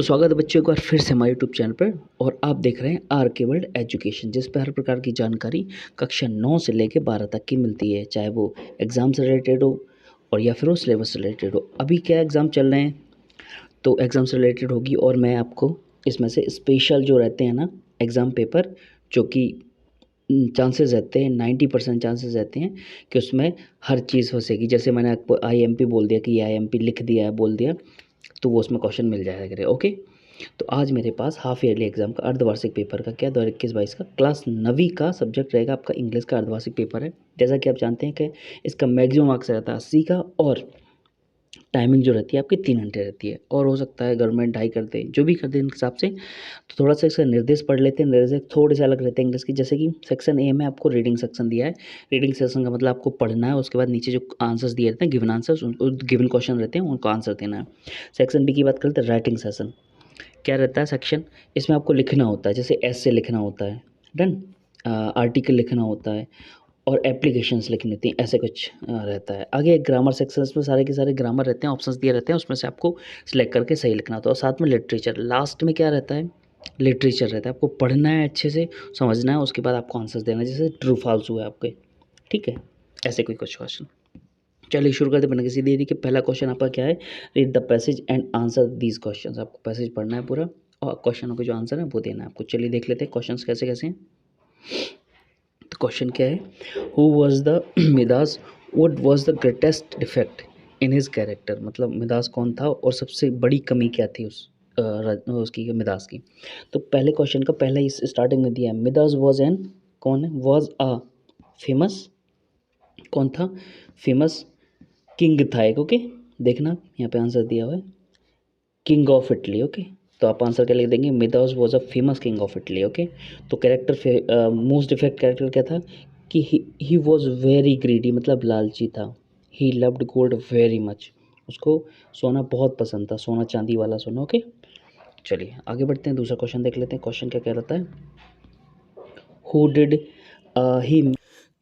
तो स्वागत है बच्चों एक बार फिर से हमारे यूट्यूब चैनल पर। और आप देख रहे हैं आर के वर्ल्ड एजुकेशन, जिस पर हर प्रकार की जानकारी कक्षा 9 से लेकर 12 तक की मिलती है, चाहे वो एग्ज़ाम से रिलेटेड हो और या फिर वो सिलेबस से रिलेटेड हो। अभी क्या एग्ज़ाम चल रहे हैं तो एग्ज़ाम से रिलेटेड होगी, और मैं आपको इसमें से स्पेशल जो रहते हैं ना एग्ज़ाम पेपर, जो कि चांसेस रहते हैं 90% चांसेस रहते हैं कि उसमें हर चीज़ हो सकेगी। जैसे मैंने आपको आईएमपी बोल दिया कि ये आईएमपी लिख दिया है, बोल दिया, तो वो उसमें क्वेश्चन मिल जाया करे। ओके, तो आज मेरे पास हाफ ईयरली एग्जाम का अर्धवार्षिक पेपर का क्या 2021-22 का क्लास 9वीं का सब्जेक्ट रहेगा आपका इंग्लिश का अर्धवार्षिक पेपर है। जैसा कि आप जानते हैं कि इसका मैक्सिमम मार्क्स रहता है 80 का, और टाइमिंग जो रहती है आपकी 3 घंटे रहती है, और हो सकता है गवर्नमेंट ढाई कर दे, जो भी कर दे इन हिसाब से। तो थोड़ा सा इसका निर्देश पढ़ लेते हैं। निर्देश थोड़े से अलग रहते हैं इंग्लिश की। जैसे कि सेक्शन ए में आपको रीडिंग सेक्शन दिया है। रीडिंग सेक्शन का मतलब आपको पढ़ना है, उसके बाद नीचे जो आंसर्स दिए रहते हैं, गिवन आंसर्स, गिवन क्वेश्चन रहते हैं, उनको आंसर देना है। सेक्शन बी की बात करते हैं, राइटिंग सेशन। क्या रहता है सेक्शन, इसमें आपको लिखना होता है, जैसे ऐसे लिखना होता है, डन, आर्टिकल लिखना होता है, और एप्लीकेशंस लिखनी होती हैं, ऐसे कुछ रहता है। आगे एक ग्रामर सेक्शन, इसमें सारे के सारे ग्रामर रहते हैं, ऑप्शंस दिए रहते हैं, उसमें से आपको सिलेक्ट करके सही लिखना होता है। और साथ में लिटरेचर, लास्ट में क्या रहता है, लिटरेचर रहता है। आपको पढ़ना है, अच्छे से समझना है, उसके बाद आपको आंसर्स देना है, जैसे ट्रू फॉल्स हुआ है आपके, ठीक है, ऐसे कोई कुछ क्वेश्चन। चलिए शुरू करते बिना किसी देरी के। पहला क्वेश्चन आपका क्या है, read the passage and answer these questions. आपको पैसेज पढ़ना है पूरा, और क्वेश्चनों के जो आंसर है वो देना है आपको। चलिए देख लेते हैं क्वेश्चंस कैसे कैसे हैं। तो क्वेश्चन क्या है, who was the Midas, what was the greatest defect in his character. मतलब मिदास कौन था और सबसे बड़ी कमी क्या थी उसकी, मिदास की। तो पहले क्वेश्चन का पहले इस स्टार्टिंग में दिया है, मिदास वॉज एन, कौन है, वॉज अ फेमस, कौन था, फेमस किंग था एक। ओके, देखना यहाँ पे आंसर दिया हुआ है, किंग ऑफ इटली। ओके, तो आप आंसर क्या लिख देंगे, Midas was a famous king of Italy. Okay, तो कैरेक्टर, मोस्ट डिफेक्ट कैरेक्टर क्या था कि ही वॉज वेरी ग्रीडी, मतलब लालची था। He loved gold very much, उसको सोना बहुत पसंद था, सोना चांदी वाला सोना। ओके, चलिए आगे बढ़ते हैं, दूसरा क्वेश्चन देख लेते हैं। क्वेश्चन क्या कह रहा है, हु डिड ही।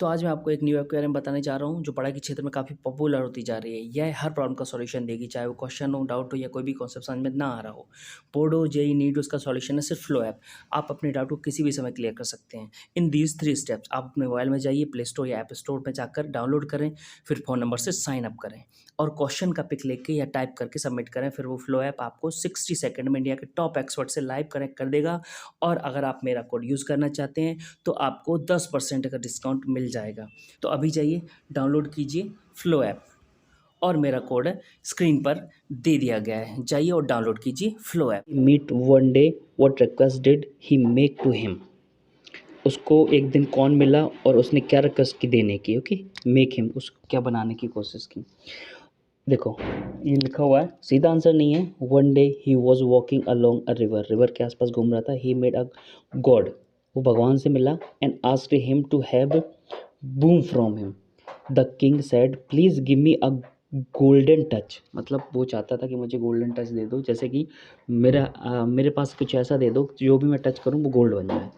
तो आज मैं आपको एक न्यू ऐप के बारे में बताने जा रहा हूँ, जो पढ़ाई के क्षेत्र में काफ़ी पॉपुलर होती जा रही है। यह हर प्रॉब्लम का सॉल्यूशन देगी, चाहे वो क्वेश्चन हो, डाउट हो, या कोई भी कॉन्सेप्ट समझ में ना आ रहा हो। बोर्ड हो, जेई, नीट, उसका सॉल्यूशन है सिर्फ फ्लो ऐप। आप अपने डाउट को किसी भी समय क्लियर कर सकते हैं इन दीज 3 स्टेप्स। आप अपने मोबाइल में जाइए, प्ले स्टोर या ऐप स्टोर में जाकर डाउनलोड करें, फिर फ़ोन नंबर से साइन अप करें, और क्वेश्चन का पिक लेके या टाइप करके सबमिट करें। फिर वो फ्लो ऐप आपको 60 सेकंड में इंडिया के टॉप एक्सपर्ट से लाइव कनेक्ट कर देगा। और अगर आप मेरा कोड यूज़ करना चाहते हैं तो आपको 10% का डिस्काउंट मिल जाएगा। तो अभी जाइए, डाउनलोड कीजिए फ्लो ऐप, और मेरा कोड स्क्रीन पर दे दिया गया है, जाइए और डाउनलोड कीजिए flow app. Meet one day, what request did he make to him. उसको एक दिन कौन मिला और उसने क्या रिक्वेस्ट की देने की। ओके, मेक हिम, उसको क्या बनाने की कोशिश की। देखो ये लिखा हुआ है, सीधा आंसर नहीं है। One day he was walking along a river, river के आसपास घूम रहा था। ही मेड अ गॉड, वो भगवान से मिला, and asked him to have boon from him. The king said please give me a golden touch, मतलब वो चाहता था कि मुझे गोल्डन टच दे दो, जैसे कि मेरे पास कुछ ऐसा दे दो जो भी मैं टच करूँ वो गोल्ड बन जाए,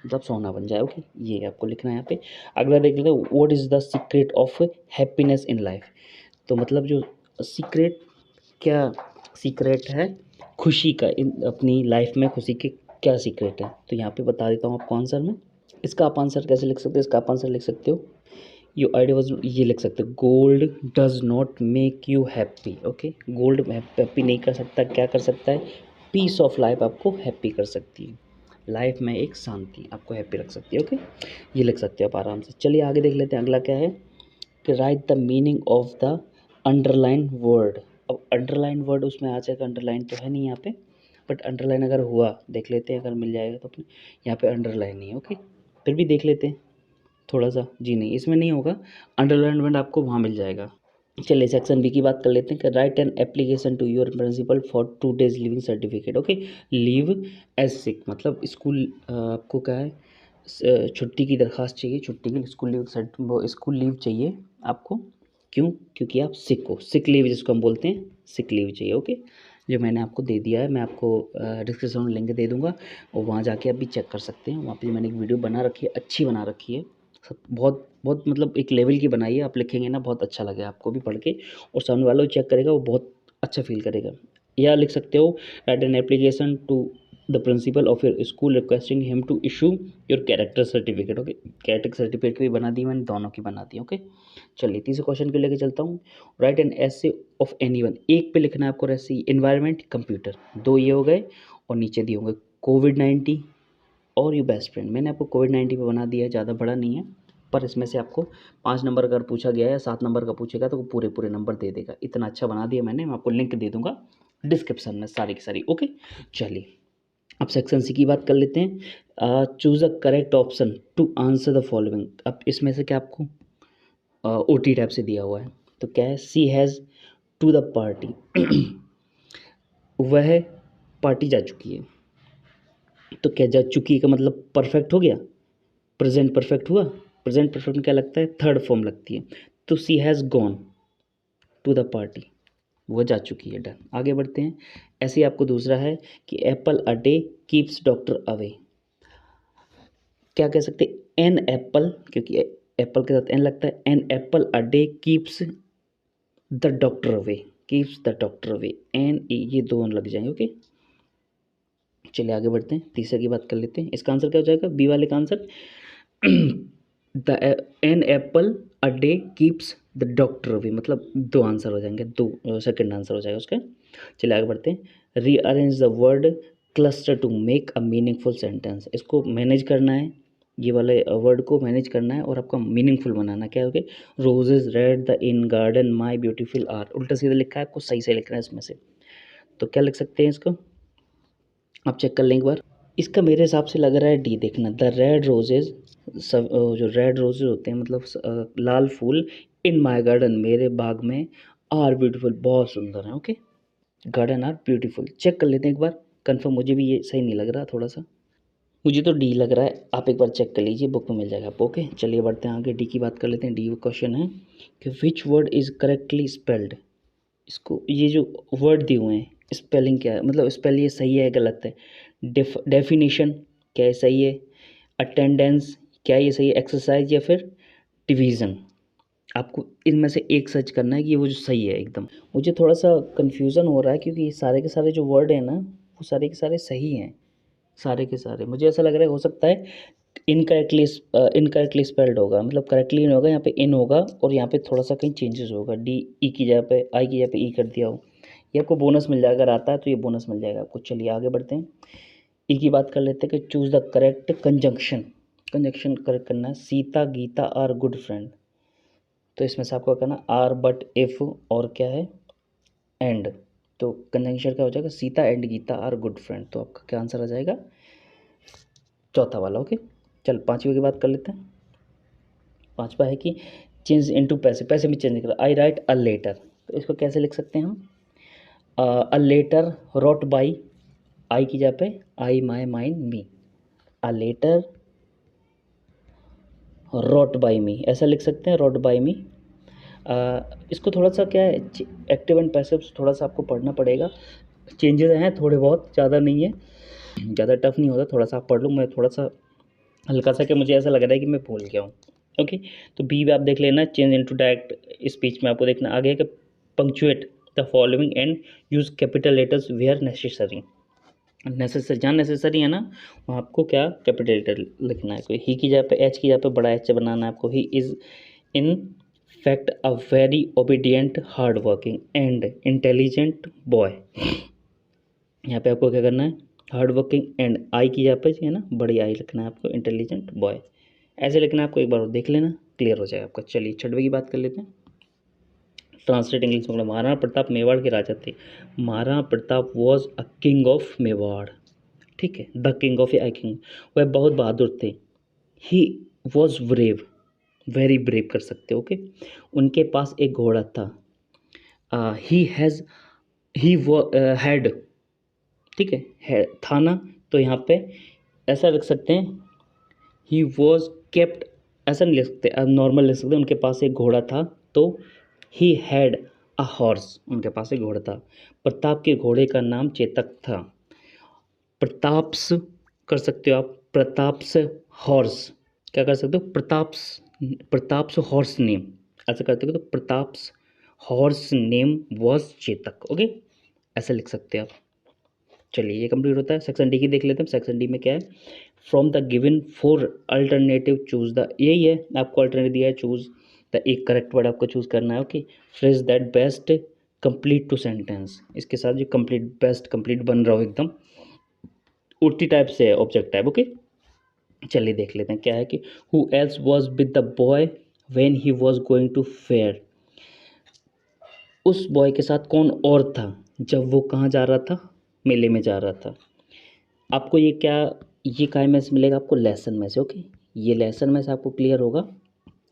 मतलब सोना बन जाए। ओके, ये आपको लिखना है यहाँ पे। अगला देख लेते हैं, what is the secret of happiness in life. तो मतलब जो सीक्रेट, क्या सीक्रेट है खुशी का, इन अपनी लाइफ में खुशी के क्या सीक्रेट है। तो यहाँ पे बता देता हूँ आपको आंसर में। इसका आप आंसर कैसे लिख सकते हो, इसका आप आंसर लिख सकते हो, यू आइडिया वॉज, ये लिख सकते हो, gold does not make you happy. Okay, gold happy नहीं कर सकता, क्या कर सकता है, पीस ऑफ लाइफ आपको हैप्पी कर सकती है, लाइफ में एक शांति आपको हैप्पी रख सकती है। ओके, ये लिख सकते हो आप आराम से। चलिए आगे देख लेते हैं, अगला क्या है कि right the meaning of the underline word. अब अंडरलाइन वर्ड उसमें आ जाएगा, अंडरलाइन तो है नहीं यहाँ पे, बट अंडरलाइन अगर हुआ देख लेते हैं, अगर मिल जाएगा तो अपने यहाँ पे अंडरलाइन नहीं है। ओके, फिर भी देख लेते हैं थोड़ा सा, जी नहीं इसमें नहीं होगा, अंडरलाइन वर्ड आपको वहाँ मिल जाएगा। चलिए सेक्शन बी की बात कर लेते हैं कि write an application to your principal for 2 days leaving certificate. Okay, leave as sick, मतलब स्कूल आपको क्या है, छुट्टी की दरख्वास्त चाहिए, छुट्टी के लिए स्कूल लीव चाहिए आपको। क्यों, क्योंकि आप सिक हो, सिक लीव जिसको हम बोलते हैं, सिक लीव चाहिए। ओके, जो मैंने आपको दे दिया है, मैं आपको डिस्क्रिप्शन में लिंक दे दूँगा, और वहाँ जाके आप भी चेक कर सकते हैं। वहाँ पे मैंने एक वीडियो बना रखी है, अच्छी बना रखी है, सब बहुत बहुत मतलब एक लेवल की बनाई है। आप लिखेंगे ना बहुत अच्छा लगेगा आपको भी पढ़ के, और सामने वाला जो चेक करेगा वो बहुत अच्छा फील करेगा। या लिख सकते हो write an application to the principal of your school requesting him to issue your character certificate. Okay, character certificate भी बना दी मैंने, दोनों की बना दी। ओके, चलिए तीसरे क्वेश्चन को लेके चलता हूँ। Right an essay of anyone, एक पे लिखना है आपको ऐसे, इन्वायरमेंट कंप्यूटर, दो ये हो गए और नीचे दिए होंगे कोविड-19 और योर बेस्ट फ्रेंड। मैंने आपको कोविड-19 पे बना दिया है, ज़्यादा बड़ा नहीं है, पर इसमें से आपको 5 नंबर अगर पूछा गया या 7 नंबर का पूछेगा तो वो पूरे पूरे नंबर दे देगा। इतना अच्छा बना दिया मैंने, मैं आपको लिंक दे दूंगा डिस्क्रिप्शन में सारी की सारी। ओके, चलिए अब सेक्शन सी की बात कर लेते हैं। Choose a correct option to answer the following. अब इसमें से क्या आपको ओ टी टाइप से दिया हुआ है, तो क्या है, सी हैज़ टू द पार्टी वह पार्टी जा चुकी है, तो क्या जा चुकी का मतलब परफेक्ट हो गया, प्रेजेंट परफेक्ट हुआ। प्रेजेंट परफेक्ट में क्या लगता है, थर्ड फॉर्म लगती है, तो she has gone to the party, वो जा चुकी है, डन। आगे बढ़ते हैं। ऐसे ही आपको दूसरा है कि Apple a day keeps doctor away. क्या कह सकते हैं, एन एप्पल, क्योंकि एप्पल के साथ एन लगता है, an apple a day keeps the doctor away, keeps the doctor away, an ई ये दो लग जाएंगे। ओके, चलिए आगे बढ़ते हैं, तीसरे की बात कर लेते हैं। इसका आंसर क्या हो जाएगा, बी वाले का answer the an apple a day keeps the doctor away, मतलब दो आंसर हो जाएंगे, दो सेकंड आंसर हो जाएगा उसका। चलिए आगे बढ़ते हैं। Rearrange the word cluster to make a meaningful sentence. इसको मैनेज करना है, ये वाले वर्ड को मैनेज करना है और आपका मीनिंगफुल बनाना। क्या हो गया, roses red the in garden my beautiful are, उल्टा सीधा लिखा है, आपको सही से लिखना है इसमें से। तो क्या लिख सकते हैं इसको, आप चेक कर लें एक बार। इसका मेरे हिसाब से लग रहा है डी, देखना, द रेड रोजेज, सब जो रेड रोजेज होते हैं मतलब लाल फूल, इन माई गार्डन मेरे बाग में, आर ब्यूटीफुल बहुत सुंदर है। Okay, garden are beautiful, check कर लेते हैं एक बार कंफर्म। मुझे भी ये सही नहीं लग रहा, थोड़ा सा मुझे तो डी लग रहा है, आप एक बार चेक कर लीजिए, बुक में मिल जाएगा आपको। ओके, चलिए बढ़ते हैं आगे, डी की बात कर लेते हैं। डी क्वेश्चन है कि which word is correctly spelled. इसको ये जो वर्ड दिए हुए हैं, स्पेलिंग क्या है, मतलब स्पेल ये सही है गलत है। डेफिनेशन क्या है, सही है। अटेंडेंस क्या ये सही है, एक्सरसाइज या फिर डिवीज़न, आपको इनमें से एक सर्च करना है कि ये वो जो सही है एकदम। मुझे थोड़ा सा कन्फ्यूज़न हो रहा है क्योंकि सारे के सारे जो वर्ड हैं ना वो सारे के सारे सही हैं, सारे के सारे। मुझे ऐसा लग रहा है हो सकता है इनकरेक्टली इनकरेक्टली स्पेल्ड होगा, मतलब करेक्टली नहीं होगा, यहाँ पे इन होगा और यहाँ पे थोड़ा सा कहीं चेंजेस होगा, डी ई की जगह पे आई की जगह पे ई कर दिया हो। ये आपको बोनस मिल जाएगा, अगर आता है तो ये बोनस मिल जाएगा आपको। चलिए आगे बढ़ते हैं, ई की बात कर लेते हैं कि choose the correct conjunction. Conjunction correct करना है, Sita Gita are good friend, तो इसमें से आपको करना आर बट इफ़ और क्या है एंड, तो कंजंक्शन क्या हो जाएगा, Sita and Gita are good friend, तो आपका क्या आंसर आ जाएगा, चौथा वाला। ओके, चल पांचवी की बात कर लेते हैं। पांचवा है कि चेंज इनटू पैसे, पैसे में चेंज कर, आई राइट अ लेटर, तो इसको कैसे लिख सकते हैं हम, a letter wrote by, I की जगह पे I my mind me, a letter wrote by me, ऐसा लिख सकते हैं, रोट बाई मी। इसको थोड़ा सा क्या है, एक्टिव एंड पैसिव थोड़ा सा आपको पढ़ना पड़ेगा, चेंजेस हैं थोड़े बहुत, ज़्यादा नहीं है, ज़्यादा टफ नहीं होता, थोड़ा सा आप पढ़ लो, मैं थोड़ा सा हल्का सा, कि मुझे ऐसा लग रहा है कि मैं भूल गया हूँ। ओके, तो बी में आप देख लेना, चेंज इनटू डायरेक्ट स्पीच में आपको देखना आगे है कि punctuate the following and use capital letters where necessary. Necessary जहाँ नेसेसरी है ना वहाँ आपको क्या कैपिटल लेटर लिखना है। कोई ही की जगह पे एच की जगह पे बड़ा एच बनाना है आपको। He is in fact a very obedient hard working and intelligent boy, यहाँ पे आपको क्या करना है, हार्ड वर्किंग एंड आई की जगह पे है ना बड़ी आई लिखना है आपको, इंटेलिजेंट बॉय ऐसे लिखना है आपको, एक बार और देख लेना, क्लियर हो जाएगा आपका। चलिए छठवीं की बात कर लेते हैं, ट्रांसलेट इंग्लिश में। महाराणा प्रताप मेवाड़ के राजा थे, Maharana Pratap was a king of Mewar, ठीक है, the king of I king, वह बहुत बहादुर थे। He was brave, very brave कर सकते हो। ओके, उनके पास एक घोड़ा था, ही हैज़ ही हैड, ठीक है था ना, तो यहाँ पे ऐसा लिख सकते हैं, ही वॉज केप्ट, ऐसा नहीं लिख सकते, अब नॉर्मल लिख सकते हैं, उनके पास एक घोड़ा था, तो ही हैड अ हॉर्स, उनके पास एक घोड़ा था। प्रताप के घोड़े का नाम चेतक था। प्रताप्स कर सकते हो आप, प्रताप्स हॉर्स, क्या कर सकते हो, प्रताप्स हॉर्स नेम, ऐसा करते हो तो Pratap's horse name was Chetak. Okay, ऐसा लिख सकते हैं आप। चलिए ये कंप्लीट होता है। सेक्शन डी की देख लेते हैं। सेक्शन डी में क्या है, from the given four alternative choose the, यही है आपको अल्टरनेटिव दिया है, चूज द एक करेक्ट वर्ड आपको चूज करना है। Okay, phrase that best complete to sentence, इसके साथ जो कंप्लीट बेस्ट कंप्लीट बन रहा हो एकदम, उल्टी टाइप से है ऑब्जेक्ट टाइप। ओके, चलिए देख लेते हैं क्या है कि who else was with the boy when he was going to fair, उस बॉय के साथ कौन और था जब वो कहाँ जा रहा था, मेले में जा रहा था। आपको ये क्या, ये काय में से मिलेगा आपको, लेसन में से। ओके, ये लेसन में से आपको क्लियर होगा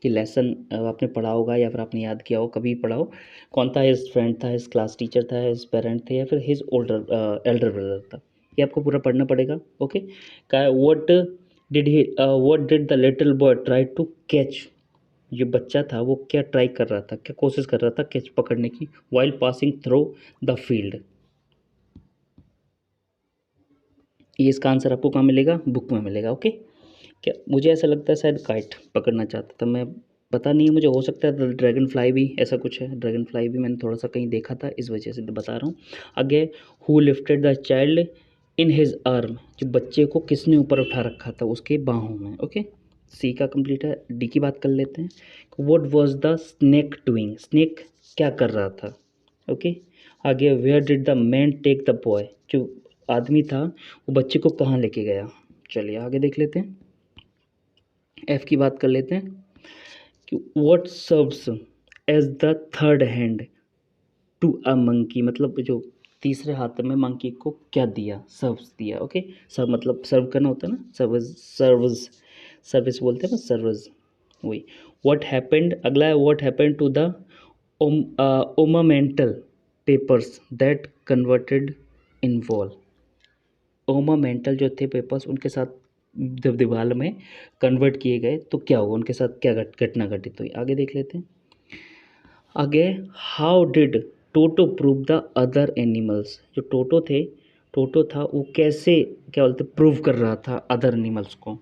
कि लेसन आपने पढ़ा होगा या फिर आपने याद किया हो, कभी पढ़ा हो। कौन था, हिज फ्रेंड था, हिज क्लास टीचर था, हिज पेरेंट थे, या फिर हिज ओल्डर एल्डर ब्रदर था। ये आपको पूरा पढ़ना पड़ेगा। ओके, क्या, what did the little boy try to catch, जो बच्चा था वो क्या ट्राई कर रहा था, क्या कोशिश कर रहा था कैच पकड़ने की, while passing through the field. ये इसका आंसर आपको कहाँ मिलेगा, बुक में मिलेगा। ओके, क्या, मुझे ऐसा लगता है शायद काइट पकड़ना चाहता था मैं, पता नहीं है मुझे, हो सकता है ड्रैगन फ्लाई भी ऐसा कुछ है, ड्रैगन फ्लाई भी मैंने थोड़ा सा कहीं देखा था, इस वजह से बता रहा हूँ। आगे, who lifted the child in his arm, जो बच्चे को किसने ऊपर उठा रखा था उसके बाहों में। ओके, सी का कंप्लीट है। डी की बात कर लेते हैं। What was the snake doing, snake क्या कर रहा था। ओके, आगे, where did the man take the boy, जो आदमी था वो बच्चे को कहाँ लेके गया। चलिए आगे देख लेते हैं। एफ की बात कर लेते हैं कि what serves as the third hand to a monkey, मतलब जो तीसरे हाथ में मंकी को क्या दिया, सर्व्स दिया। ओके, सर्व मतलब सर्व करना होता है ना, सर्विस, सर्विस, सर्विस बोलते हैं ना, सर्विस, वही। व्हाट हैपेंड, अगला है, what happened to the ornamental papers that converted in wall, ornamental जो थे पेपर्स उनके साथ जब दीवार में कन्वर्ट किए गए तो क्या हुआ, उनके साथ क्या घटना घटित हुई। आगे देख लेते हैं। आगे, how did toto prove the other animals, जो टोटो थे, टोटो था वो कैसे, क्या बोलते, प्रूव कर रहा था अदर एनिमल्स को।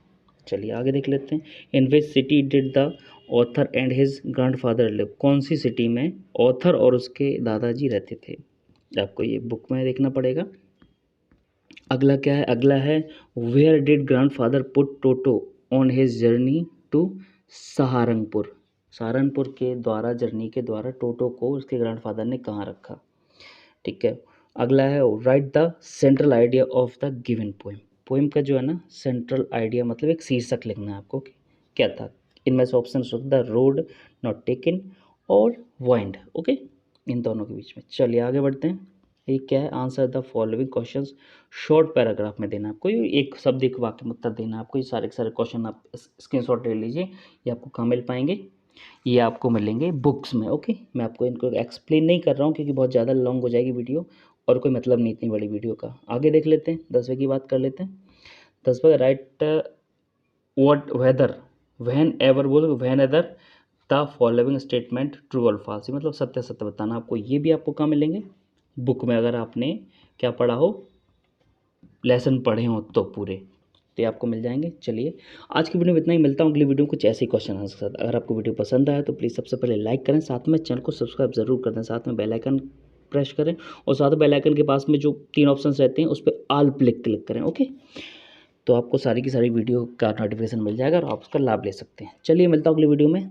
चलिए आगे देख लेते हैं। In which city did the author and his grandfather live, कौन सी सिटी में ऑथर और उसके दादाजी रहते थे। आपको ये बुक में देखना पड़ेगा। अगला क्या है, अगला है, where did grandfather put Toto on his journey to Saharanpur, Saharanpur के द्वारा, जर्नी के द्वारा टोटो को उसके ग्रैंडफादर ने कहाँ रखा। ठीक है, अगला है, right the central idea of the given poem, poem का जो है ना सेंट्रल आइडिया, मतलब एक शीर्षक लिखना है आपको कि क्या था। इनमें से option the road not taken और वाइंड। ओके, इन दोनों के बीच में। चलिए आगे बढ़ते हैं। ये क्या है, answer the following questions short paragraph में देना है आपको, ये एक शब्द एक वाक्य में उत्तर देना है आपको। ये सारे के सारे क्वेश्चन आप स्क्रीनशॉट ले लीजिए, ये आपको कहाँ मिल पाएंगे, ये आपको मिलेंगे बुक्स में। ओके, मैं आपको इनको एक्सप्लेन नहीं कर रहा हूँ क्योंकि बहुत ज़्यादा लॉन्ग हो जाएगी वीडियो और कोई मतलब नहीं इतनी बड़ी वीडियो का। आगे देख लेते हैं, 10वें की बात कर लेते हैं। 10वें, right what weather whenever, बोलो when either the following statement true or false, मतलब सत्य सत्य बताना आपको। ये भी आपको कहाँ मिलेंगे, बुक में, अगर आपने क्या पढ़ा हो, लेसन पढ़े हो तो पूरे, तो ये आपको मिल जाएंगे। चलिए आज की वीडियो में इतना ही, मिलता हूँ अगली वीडियो में कुछ ऐसे ही क्वेश्चन आंसर के साथ। अगर आपको वीडियो पसंद आया तो प्लीज़ सबसे पहले लाइक करें, साथ में चैनल को सब्सक्राइब जरूर कर दें, साथ में बेल आइकन प्रेस करें और साथ में बेल आइकन के पास में जो 3 ऑप्शंस रहते हैं उस पर ऑल क्लिक करें। ओके, तो आपको सारी की सारी वीडियो का नोटिफिकेशन मिल जाएगा और आप उसका लाभ ले सकते हैं। चलिए मिलता हूँ अगली वीडियो में।